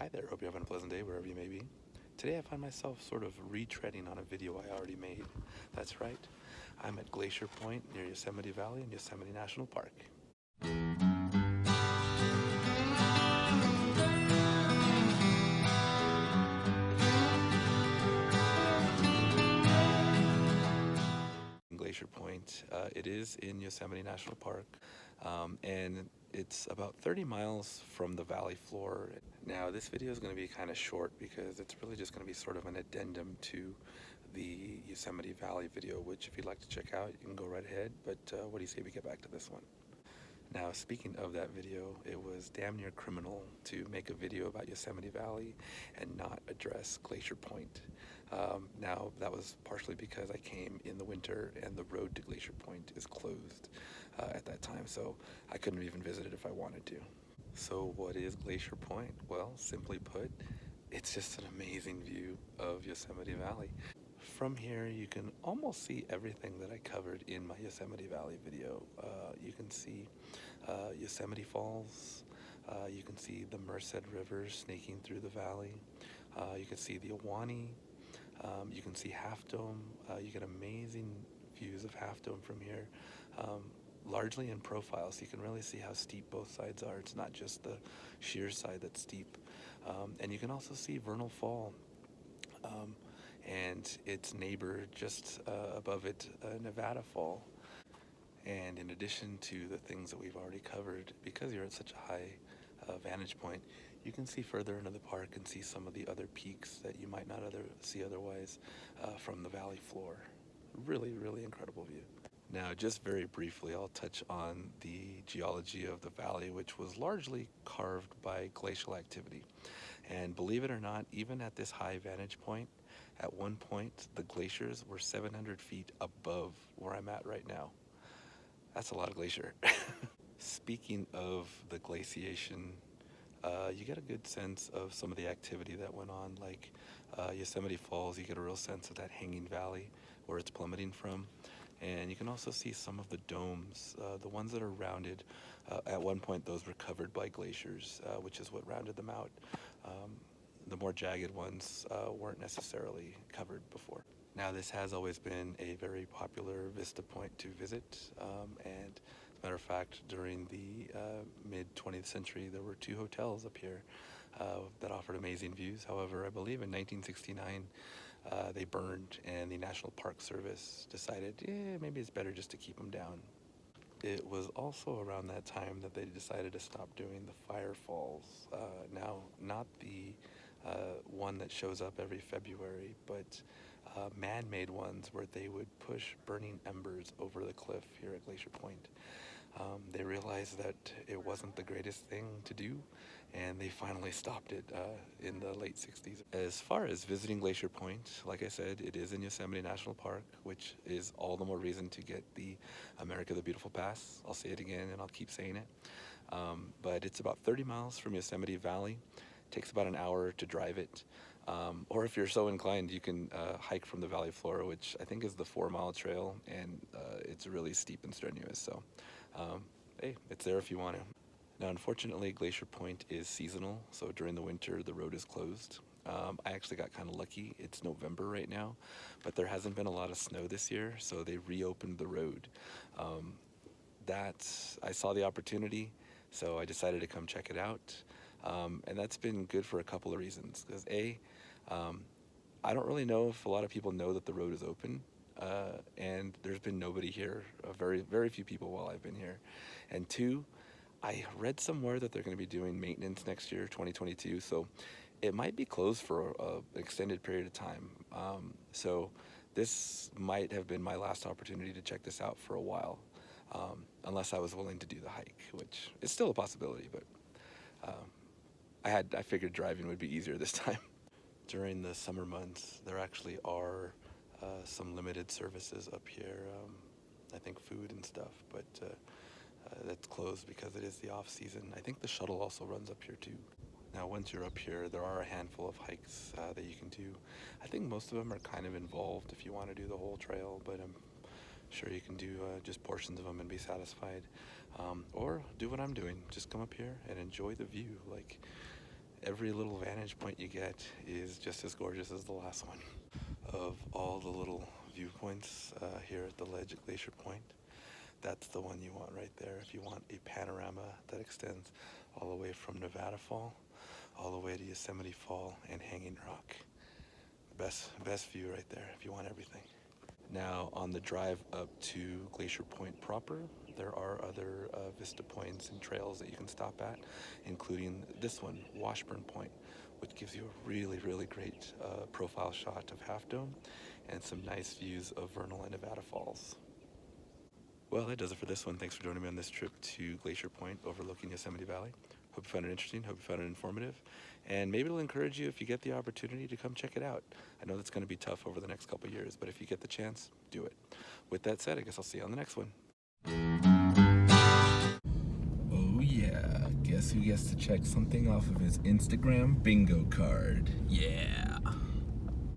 Hi there, hope you're having a pleasant day wherever you may be. Today I find myself sort of retreading on a video I already made. That's right, I'm at Glacier Point near Yosemite Valley in Yosemite National Park. Glacier Point, it is in Yosemite National Park, and it's about 30 miles from the valley floor. Now this video is going to be kind of short because it's really just going to be sort of an addendum to the Yosemite Valley video, which if you'd like to check out, you can go right ahead, but what do you say we get back to this one? Now, speaking of that video, it was damn near criminal to make a video about Yosemite Valley and not address Glacier Point. Now, that was partially because I came in the winter and the road to Glacier Point is closed at that time, so I couldn't even visit it if I wanted to. So what is Glacier Point? Well, simply put, it's just an amazing view of Yosemite Valley. From here, you can almost see everything that I covered in my Yosemite Valley video. You can see Yosemite Falls. You can see the Merced River snaking through the valley. You can see the Ahwahnee. You can see Half Dome. You get amazing views of Half Dome from here, largely in profile, so you can really see how steep both sides are. It's not just the sheer side that's steep. And you can also see Vernal Fall. And its neighbor just above it, Nevada Fall. And in addition to the things that we've already covered, because you're at such a high vantage point, you can see further into the park and see some of the other peaks that you might not see otherwise from the valley floor. Really, really incredible view. Now, just very briefly, I'll touch on the geology of the valley, which was largely carved by glacial activity. And believe it or not, even at this high vantage point, at one point, the glaciers were 700 feet above where I'm at right now. That's a lot of glacier. Speaking of the glaciation, you get a good sense of some of the activity that went on, like Yosemite Falls. You get a real sense of that hanging valley where it's plummeting from. And you can also see some of the domes, the ones that are rounded. At one point, those were covered by glaciers, which is what rounded them out. The more jagged ones weren't necessarily covered before. Now, this has always been a very popular vista point to visit, and as a matter of fact, during the mid-20th century, there were 2 hotels up here that offered amazing views. However, I believe in 1969, they burned, and the National Park Service decided, maybe it's better just to keep them down. It was also around that time that they decided to stop doing the fire falls. Now, not the one that shows up every February, but man-made ones where they would push burning embers over the cliff here at Glacier Point. They realized that it wasn't the greatest thing to do, and they finally stopped it in the late 60s. As far as visiting Glacier Point, like I said, it is in Yosemite National Park, which is all the more reason to get the America the Beautiful Pass. I'll say it again, and I'll keep saying it. But it's about 30 miles from Yosemite Valley. It takes about an hour to drive it. Or if you're so inclined, you can hike from the valley floor, which I think is the 4-mile trail, and it's really steep and strenuous. So, hey, it's there if you want to. Now, unfortunately, Glacier Point is seasonal, so during the winter, the road is closed. I actually got kind of lucky. It's November right now, but there hasn't been a lot of snow this year, so they reopened the road. I saw the opportunity, so I decided to come check it out. And that's been good for a couple of reasons. Because I don't really know if a lot of people know that the road is open, and there's been nobody here, very, very few people while I've been here. And 2, I read somewhere that they're going to be doing maintenance next year, 2022, so it might be closed for an extended period of time. So this might have been my last opportunity to check this out for a while, unless I was willing to do the hike, which is still a possibility, but I figured driving would be easier this time. During the summer months, there actually are some limited services up here. I think food and stuff, but that's closed because it is the off season. I think the shuttle also runs up here too. Now, once you're up here, there are a handful of hikes that you can do. I think most of them are kind of involved if you want to do the whole trail, but I'm sure you can do just portions of them and be satisfied. Or do what I'm doing, just come up here and enjoy the view. Like, Every little vantage point you get is just as gorgeous as the last one. Of all the little viewpoints here at the ledge at Glacier Point, that's the one you want right there if you want a panorama that extends all the way from Nevada Fall, all the way to Yosemite Fall and Hanging Rock. Best view right there if you want everything. Now, on the drive up to Glacier Point proper, there are other vista points and trails that you can stop at, including this one, Washburn Point, which gives you a really, really great profile shot of Half Dome and some nice views of Vernal and Nevada Falls. Well, that does it for this one. Thanks for joining me on this trip to Glacier Point overlooking Yosemite Valley. Hope you found it interesting, hope you found it informative, and maybe it'll encourage you if you get the opportunity to come check it out. I know that's going to be tough over the next couple years, but if you get the chance, do it. With that said, I guess I'll see you on the next one. Oh yeah, guess who gets to check something off of his Instagram bingo card? Yeah.